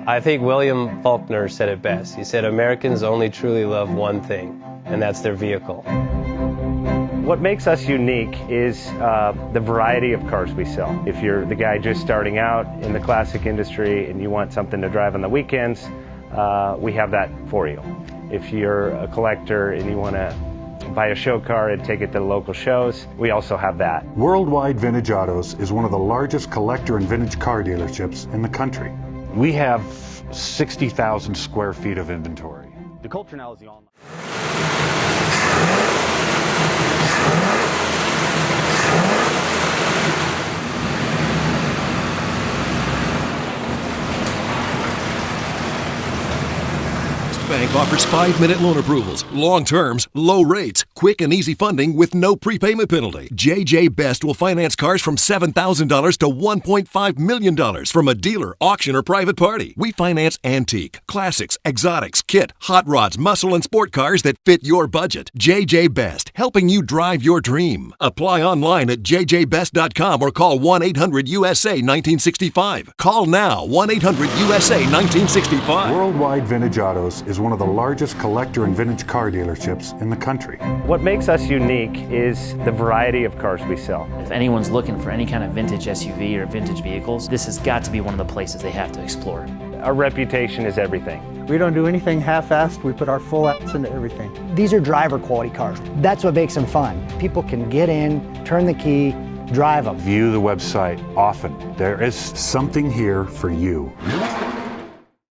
I think William Faulkner said it best. He said, Americans only truly love one thing, and that's their vehicle. What makes us unique is the variety of cars we sell. If you're the guy just starting out in the classic industry and you want something to drive on the weekends, we have that for you. If you're a collector and you want to buy a show car and take it to the local shows, we also have that. Worldwide Vintage Autos is one of the largest collector and vintage car dealerships in the country. We have 60,000 square feet of inventory. The culture now is the online. Bank offers 5-minute loan approvals, long terms, low rates, quick and easy funding with no prepayment penalty. JJ Best will finance cars from $7,000 to $1.5 million from a dealer, auction, or private party. We finance antique, classics, exotics, kit, hot rods, muscle, and sport cars that fit your budget. JJ Best, helping you drive your dream. Apply online at jjbest.com or call 1-800-USA-1965. Call now, 1-800-USA-1965. Worldwide Vintage Autos is one of the largest collector and vintage car dealerships in the country. What makes us unique is the variety of cars we sell. If anyone's looking for any kind of vintage SUV or vintage vehicles, this has got to be one of the places they have to explore. Our reputation is everything. We don't do anything half-assed. We put our full ass into everything. These are driver quality cars. That's what makes them fun. People can get in, turn the key, drive them. View the website often. There is something here for you.